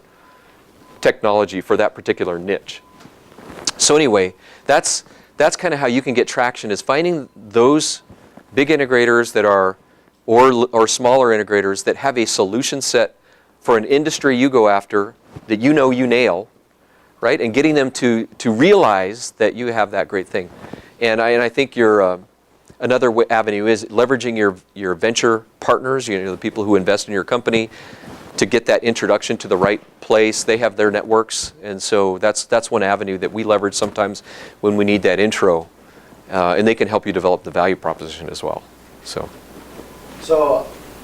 technology for that particular niche. So anyway, that's kind of how you can get traction, is finding those big integrators that are, or smaller integrators that have a solution set for an industry you go after that you nail, right? And getting them to realize that you have that great thing. And I think another avenue is leveraging your venture partners, the people who invest in your company, to get that introduction to the right place. They have their networks, and so that's one avenue that we leverage sometimes when we need that intro. And they can help you develop the value proposition as well. So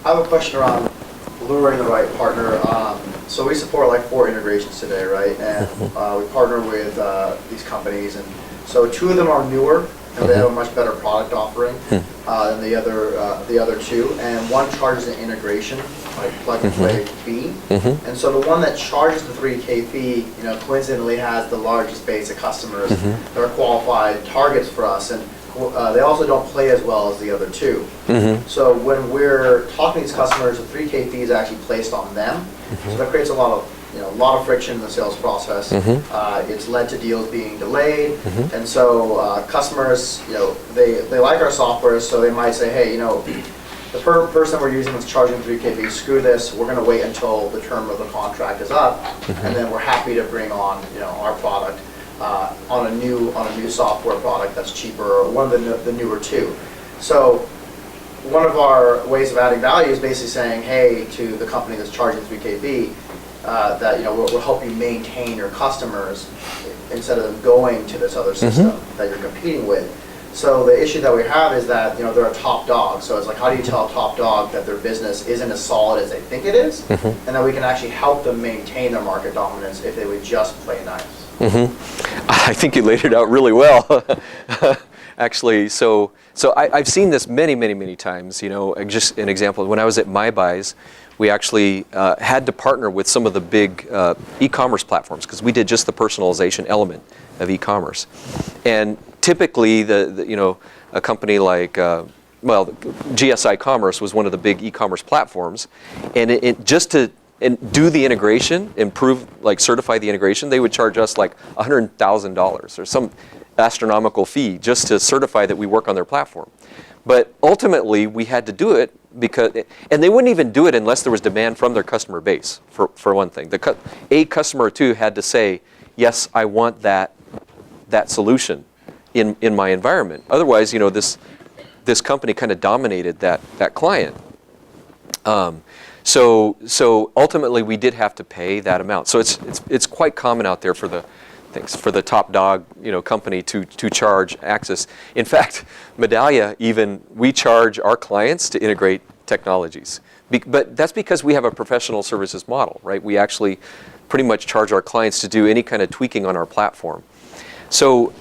I have a question around luring the right partner. So we support like 4 integrations today, right? And we partner with these companies, and so 2 of them are newer, and they have a much better product offering than the other 2. And one charges an integration, like plug and play fee. And so the one that charges the $3K fee, coincidentally has the largest base of customers that are qualified targets for us. And they also don't play as well as the other 2. So when we're talking to these customers, the $3K fee is actually placed on them. So that creates a lot of friction in the sales process. It's led to deals being delayed, and so customers, they like our software, so they might say, hey, the person we're using that's charging $3K fee, screw this. We're going to wait until the term of the contract is up, and then we're happy to bring on our product on a new software product that's cheaper, or one of the newer 2. So one of our ways of adding value is basically saying, hey, to the company that's charging $3K fee, that we'll help you maintain your customers instead of them going to this other system that you're competing with. So the issue that we have is that they're a top dog. So it's like, how do you tell a top dog that their business isn't as solid as they think it is, and that we can actually help them maintain their market dominance if they would just play nice? I think you laid it out really well. Actually, so I've seen this many times. Just an example, when I was at MyBuys, we actually had to partner with some of the big e-commerce platforms, because we did just the personalization element of e-commerce. And typically, a company like, GSI Commerce was one of the big e-commerce platforms, and and do the integration, certify the integration, they would charge us like $100,000 or some astronomical fee just to certify that we work on their platform. But ultimately, we had to do it because, and they wouldn't even do it unless there was demand from their customer base, for one thing. A customer or two had to say, yes, I want that solution in my environment. Otherwise, this company kind of dominated that client. So ultimately, we did have to pay that amount. So it's quite common out there for the top dog company to charge access. In fact, Medallia, even we charge our clients to integrate technologies. But that's because we have a professional services model, right? We actually pretty much charge our clients to do any kind of tweaking on our platform. So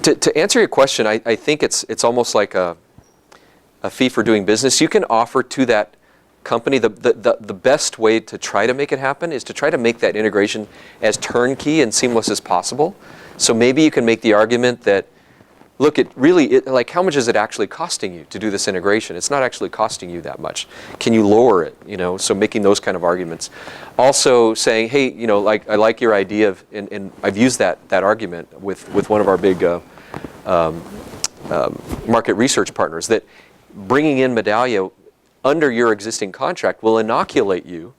to answer your question, I think it's almost like a fee for doing business. You can offer to that company, the best way to try to make it happen is to try to make that integration as turnkey and seamless as possible. So maybe you can make the argument that, look, like how much is it actually costing you to do this integration? It's not actually costing you that much. Can you lower it? So making those kind of arguments. Also saying, hey, like I like your idea of, and I've used that argument with one of our big market research partners, that bringing in Medallia under your existing contract will inoculate you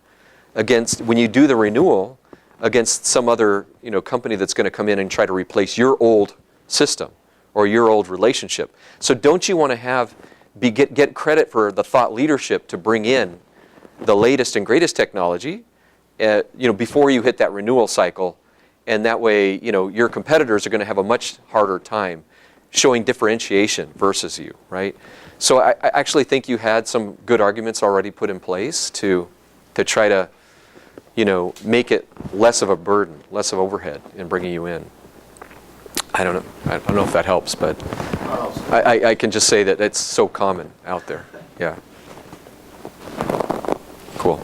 against, when you do the renewal, against some other company that's going to come in and try to replace your old system or your old relationship. So don't you want to get credit for the thought leadership to bring in the latest and greatest technology before you hit that renewal cycle, and that way your competitors are going to have a much harder time showing differentiation versus you, right? So I actually think you had some good arguments already put in place to try to make it less of a burden, less of overhead in bringing you in. I don't know if that helps, but I can just say that it's so common out there. Yeah. Cool.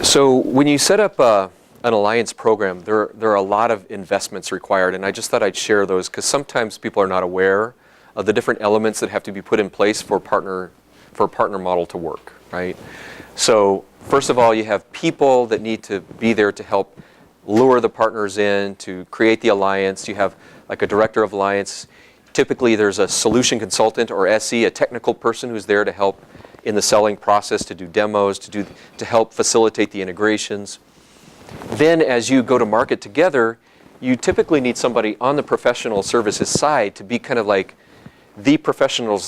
So when you set up an alliance program, there are a lot of investments required, and I just thought I'd share those because sometimes people are not aware of the different elements that have to be put in place for a partner model to work, right? So first of all, you have people that need to be there to help lure the partners in, to create the alliance. You have like a director of alliance. Typically there's a solution consultant or SE, a technical person who's there to help in the selling process, to do demos, to help facilitate the integrations. Then as you go to market together, you typically need somebody on the professional services side to be kind of like the professional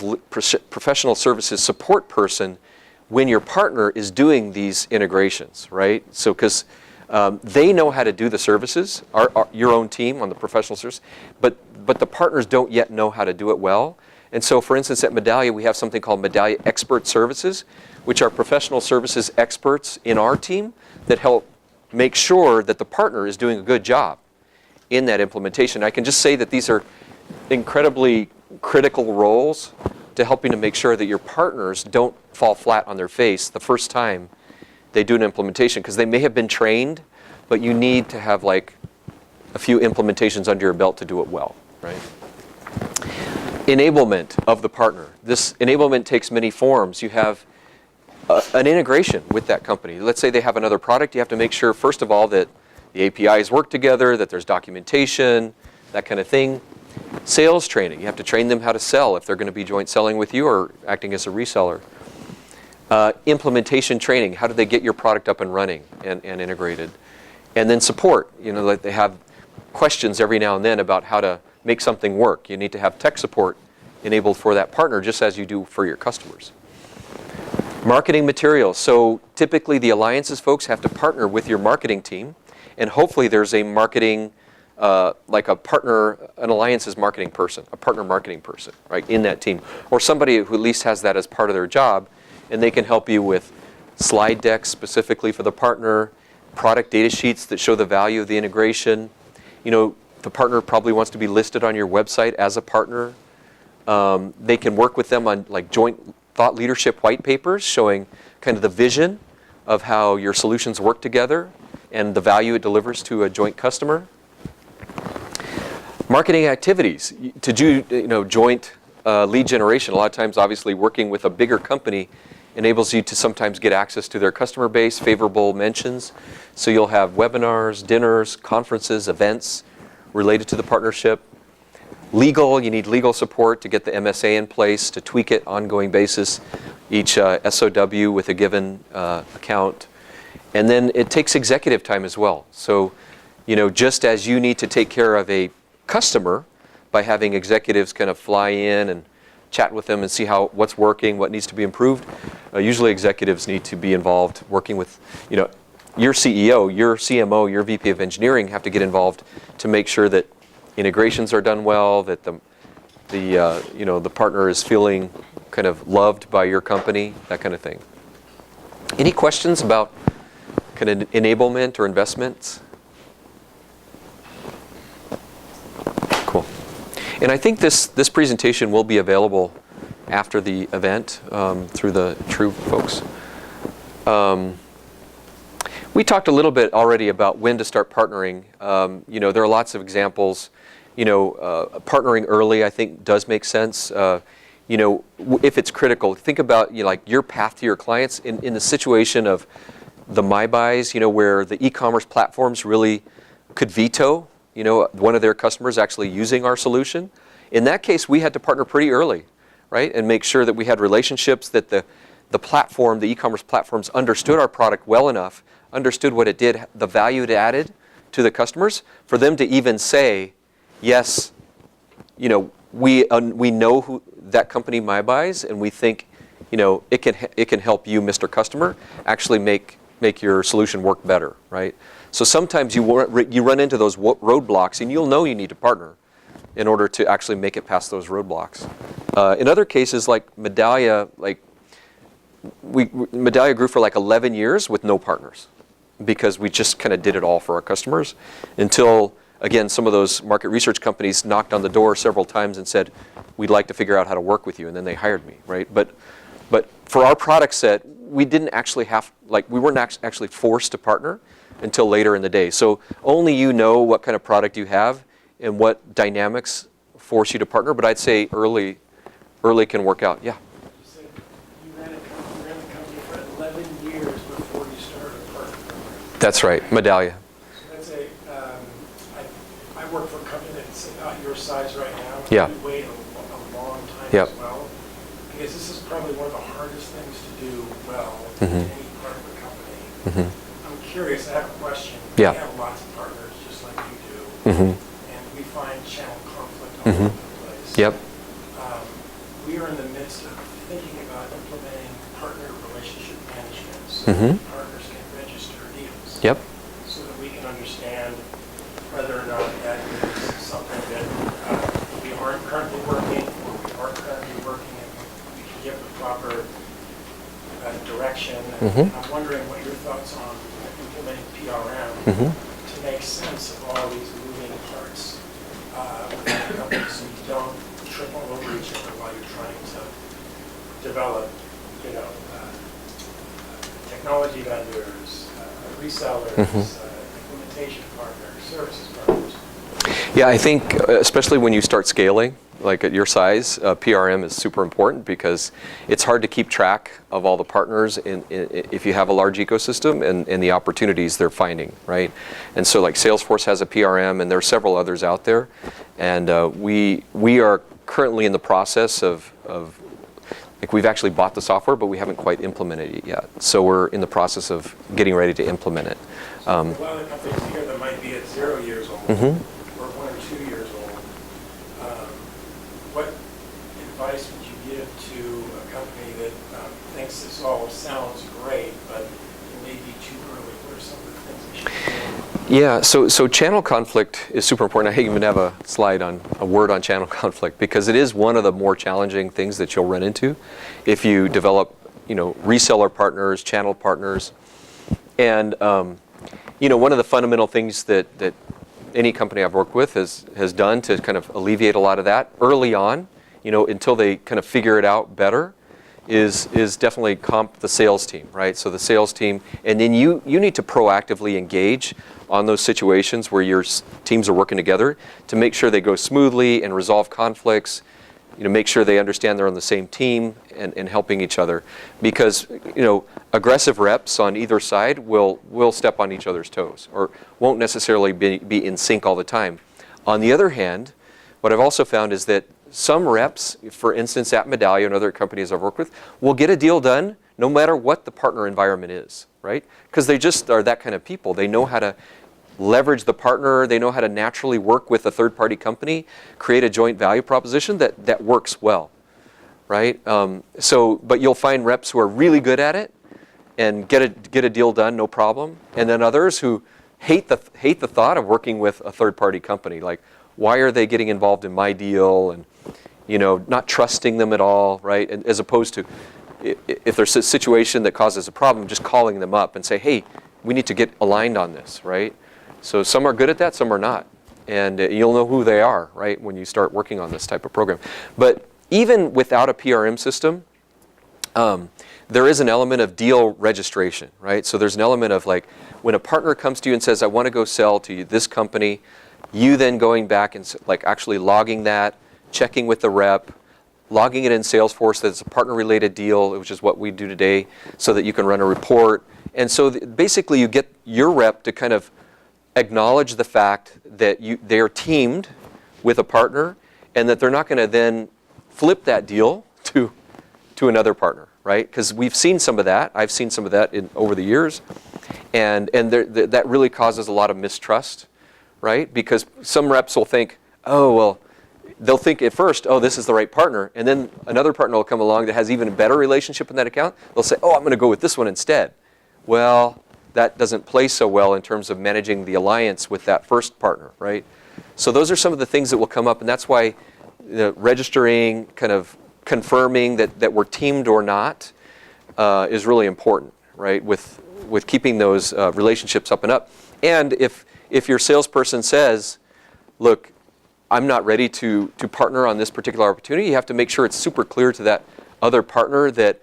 services support person when your partner is doing these integrations, right? So because they know how to do the services, your own team on the professional service, but the partners don't yet know how to do it well. And so for instance at Medallia we have something called Medallia Expert Services, which are professional services experts in our team that help make sure that the partner is doing a good job in that implementation. I can just say that these are incredibly critical roles to helping to make sure that your partners don't fall flat on their face the first time they do an implementation, because they may have been trained, but you need to have like a few implementations under your belt to do it well, right? Enablement of the partner. This enablement takes many forms. You have an integration with that company. Let's say they have another product. You have to make sure, first of all, that the APIs work together, that there's documentation, that kind of thing. Sales training. You have to train them how to sell if they're going to be joint selling with you or acting as a reseller. Implementation training. How do they get your product up and running and integrated? And then support. Like they have questions every now and then about how to make something work. You need to have tech support enabled for that partner, just as you do for your customers. Marketing materials. So typically the alliances folks have to partner with your marketing team, and hopefully there's a marketing, like an alliances marketing person, a partner marketing person, right, in that team, or somebody who at least has that as part of their job, and they can help you with slide decks specifically for the partner, product data sheets that show the value of the integration. The partner probably wants to be listed on your website as a partner. They can work with them on like joint thought leadership white papers showing kind of the vision of how your solutions work together and the value it delivers to a joint customer. Marketing activities to do joint lead generation. A lot of times, obviously, working with a bigger company enables you to sometimes get access to their customer base, favorable mentions. So you'll have webinars, dinners, conferences, events, related to the partnership. Legal, you need legal support to get the MSA in place, to tweak it ongoing basis, each SOW with a given account. And then it takes executive time as well. So, just as you need to take care of a customer by having executives kind of fly in and chat with them and see what's working, what needs to be improved, usually executives need to be involved working with, your CEO, your CMO, your VP of engineering have to get involved to make sure that integrations are done well, that the partner is feeling kind of loved by your company, that kind of thing. Any questions about kind of enablement or investments? Cool. And I think this presentation will be available after the event through the True folks. We talked a little bit already about when to start partnering. There are lots of examples. Partnering early, I think, does make sense. If it's critical, think about like your path to your clients in the situation of the MyBuys, where the e-commerce platforms really could veto, one of their customers actually using our solution. In that case, we had to partner pretty early, right, and make sure that we had relationships, that the platform, the e-commerce platforms, understood our product well enough, understood what it did, the value it added to the customers, for them to even say, yes, we know who that company MyBuys, and we think, it can help you, Mr. Customer, actually make your solution work better, right? So sometimes you run into those roadblocks, and you'll know you need to partner in order to actually make it past those roadblocks. In other cases, like Medallia, Medallia grew for like 11 years with no partners, because we just kind of did it all for our customers until, again, some of those market research companies knocked on the door several times and said, we'd like to figure out how to work with you, and then they hired me, right? But for our product set, we didn't actually we weren't actually forced to partner until later in the day. So only you know what kind of product you have and what dynamics force you to partner, but I'd say early can work out, yeah. You said you ran the company for 11 years before you started a partner program. That's right, Medallia. So that's I work for a company that's about your size right now. Yeah. We wait a long time Yep. as well, because this is probably one of the hardest things to do well Mhm. in any part of the company. Mhm. I'm curious, I have a question. Yeah. We have lots of partners just like you do, Mhm. and we find channel conflict all Mhm. over the place. Yep. We are in the midst of thinking about implementing partner relationship management so Mhm. that partners can register deals. Yep. So that we can understand whether or not that is something that we aren't currently working, or we are currently working, and we can give the proper direction. Mhm. And I'm wondering what your thoughts on implementing PRM Mhm. to make sense of all these moving parts within the company, so you don't trip all over each other while you're trying to develop, technology vendors, resellers, implementation partners, services partners. Yeah, I think especially when you start scaling, like at your size, PRM is super important, because it's hard to keep track of all the partners if you have a large ecosystem and the opportunities they're finding, right? And so like Salesforce has a PRM, and there are several others out there. And we are currently in the process of we've actually bought the software, but we haven't quite implemented it yet. So we're in the process of getting ready to implement it. A lot of the companies here that might be at 0 years old, Mhm. or 1 or 2 years old, what advice would you give to a company that thinks this all sounds great, but it may be too early? What are some of the things we should be doing? Yeah, so channel conflict is super important. I even have a slide on a word on channel conflict, because it is one of the more challenging things that you'll run into if you develop, reseller partners, channel partners. And, one of the fundamental things that any company I've worked with has done to kind of alleviate a lot of that early on, until they kind of figure it out better, is definitely the sales team, right? So the sales team, and then you need to proactively engage on those situations where your teams are working together to make sure they go smoothly and resolve conflicts, make sure they understand they're on the same team and helping each other. Because, aggressive reps on either side will step on each other's toes, or won't necessarily be in sync all the time. On the other hand, what I've also found is that some reps, for instance at Medallia and other companies I've worked with, will get a deal done no matter what the partner environment is, right? Because they just are that kind of people. They know how to leverage the partner. They know how to naturally work with a third-party company, create a joint value proposition that works well, right? But you'll find reps who are really good at it and get a deal done, no problem. And then others who hate the thought of working with a third-party company. Like, why are they getting involved in my deal? And not trusting them at all, right? And as opposed to, if there's a situation that causes a problem, just calling them up and say, hey, we need to get aligned on this, right? So some are good at that, some are not. And you'll know who they are, right, when you start working on this type of program. But even without a PRM system, there is an element of deal registration, right? So there's an element of like, when a partner comes to you and says, I want to go sell to you this company, you then going back and like actually logging that, checking with the rep, logging it in Salesforce that it's a partner-related deal, which is what we do today, so that you can run a report. And so basically you get your rep to kind of acknowledge the fact that they are teamed with a partner and that they're not going to then flip that deal to another partner, right? Because we've seen some of that. I've seen some of that over the years. And that really causes a lot of mistrust, right? Because some reps will think, oh, well, they'll think at first, oh, this is the right partner. And then another partner will come along that has even a better relationship in that account. They'll say, oh, I'm going to go with this one instead. Well, that doesn't play so well in terms of managing the alliance with that first partner, right? So those are some of the things that will come up. And that's why registering, kind of confirming that we're teamed or not is really important, right? With keeping those relationships up and up. And if your salesperson says, look, I'm not ready to partner on this particular opportunity, you have to make sure it's super clear to that other partner that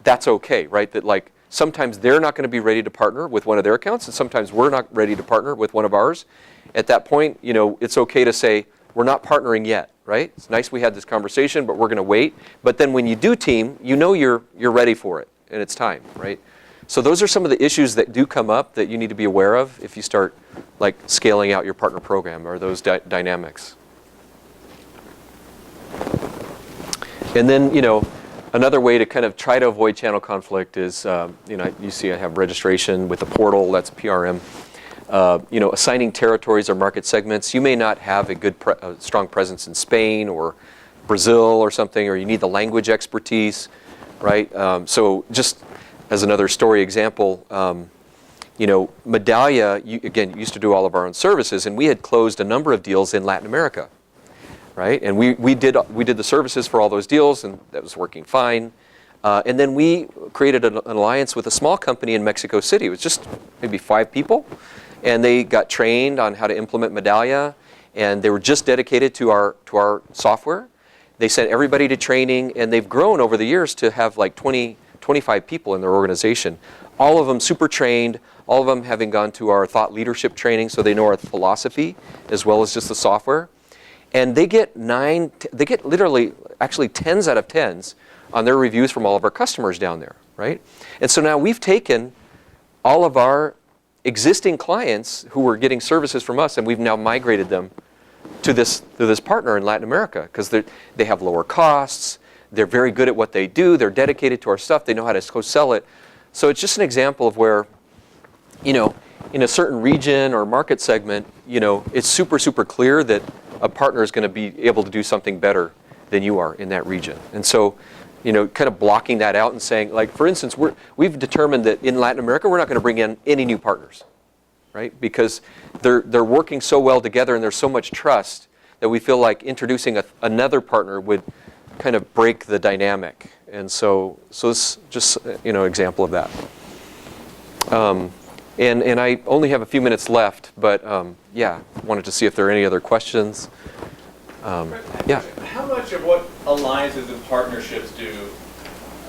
that's okay, right? That like sometimes they're not going to be ready to partner with one of their accounts, and sometimes we're not ready to partner with one of ours. At that point, it's okay to say, we're not partnering yet, right? It's nice we had this conversation, but we're going to wait. But then when you do team, you're ready for it, and it's time, right? So those are some of the issues that do come up that you need to be aware of if you start like scaling out your partner program, or those dynamics. And then, another way to kind of try to avoid channel conflict is, you see I have registration with the portal, that's PRM. Assigning territories or market segments. You may not have a strong presence in Spain or Brazil or something, or you need the language expertise, right? So just as another story example, Medallia, used to do all of our own services, and we had closed a number of deals in Latin America, right? And we did the services for all those deals, and that was working fine. And then we created an alliance with a small company in Mexico City. It was just maybe 5 people, and they got trained on how to implement Medallia, and they were just dedicated to our software. They sent everybody to training, and they've grown over the years to have like 25 people in their organization. All of them super trained, all of them having gone to our thought leadership training, so they know our philosophy as well as just the software. And they get literally actually 10s out of 10s on their reviews from all of our customers down there, right? And so now we've taken all of our existing clients who were getting services from us, and we've now migrated them to this partner in Latin America, because they have lower costs, they're very good at what they do, they're dedicated to our stuff, they know how to co-sell it. So it's just an example of where, in a certain region or market segment, it's super, super clear that a partner is going to be able to do something better than you are in that region. And so, kind of blocking that out and saying, like, for instance, we've determined that in Latin America, we're not going to bring in any new partners, right? Because they're working so well together and there's so much trust that we feel like introducing another partner would kind of break the dynamic. And so it's just, example of that. And I only have a few minutes left, but wanted to see if there are any other questions. Yeah. How much of what alliances and partnerships do,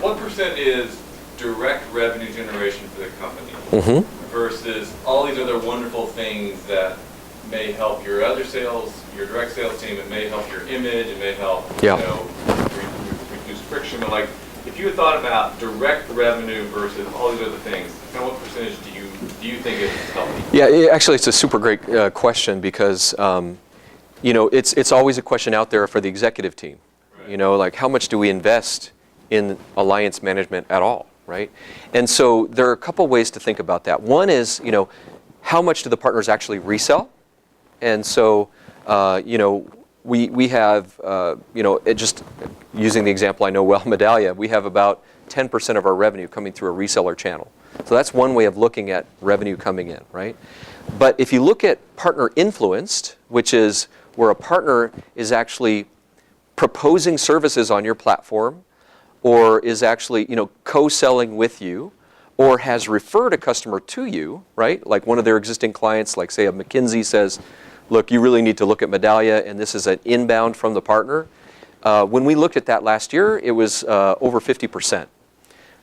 what % is direct revenue generation for the company versus all these other wonderful things that may help your other sales, your direct sales team, it may help your image, it may help reduce friction, but like, if you thought about direct revenue versus all these other things, kind of what percentage do you think is healthy? Yeah, actually, it's a super great question, because you know, it's always a question out there for the executive team. You know, like how much do we invest in alliance management at all, right? And so there are a couple ways to think about that. One is, you know, how much do the partners actually resell? And so, you know, we have, you know, just using the example I know well, Medallia, we have about 10% of our revenue coming through a reseller channel. So that's one way of looking at revenue coming in, right? But if you look at partner influenced, which is where a partner is actually proposing services on your platform, or is actually, you know, co-selling with you, or has referred a customer to you, right? Like one of their existing clients, like say a McKinsey says, look, you really need to look at Medallia, and this is an inbound from the partner. When we looked at that last year, it was over 50%,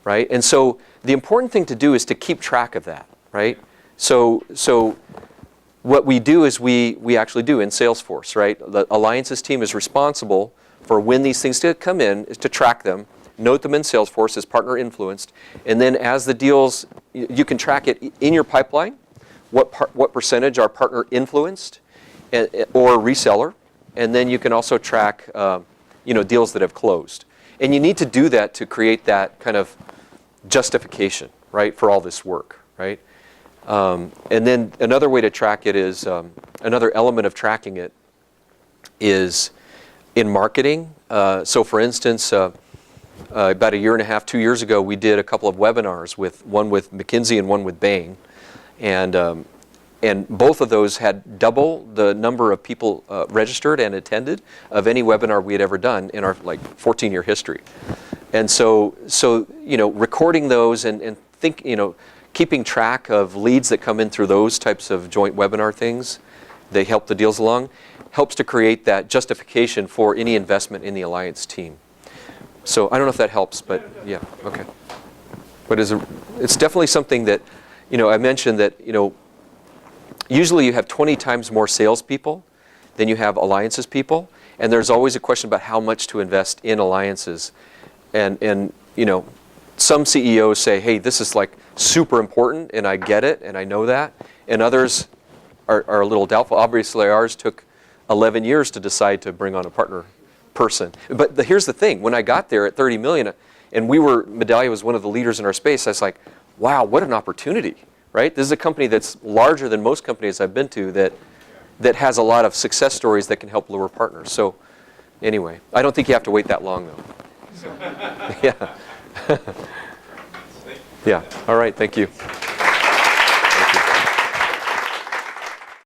right? And so the important thing to do is to keep track of that, right? So what we do is we actually do in Salesforce, right? The alliances team is responsible for when these things come in, is to track them, note them in Salesforce as partner influenced, and then as the deals, you can track it in your pipeline, what percentage are partner influenced or reseller, and then you can also track you know, deals that have closed. And you need to do that to create that kind of justification, right, for all this work, right? And then another way to track it is, another element of tracking it is in marketing. So for instance, about a year and a half, 2 years ago, we did a couple of webinars, one with McKinsey and one with Bain. And both of those had double the number of people registered and attended of any webinar we had ever done in our like 14-year history. And so you know, recording those and you know, keeping track of leads that come in through those types of joint webinar things, they help the deals along, helps to create that justification for any investment in the alliance team. So I don't know if that helps, but yeah, okay. But it's definitely something that, you know, I mentioned that, you know, usually you have 20 times more salespeople than you have alliances people, and there's always a question about how much to invest in alliances. And you know, some CEOs say, hey, this is like super important, and I get it, and I know that, and others are a little doubtful. Obviously, ours took 11 years to decide to bring on a partner person. But here's the thing, when I got there at 30 million, and Medallia was one of the leaders in our space, I was like, wow, what an opportunity. Right? This is a company that's larger than most companies I've been to that has a lot of success stories that can help lure partners. So anyway, I don't think you have to wait that long though. So, yeah. Yeah. All right. Thank you.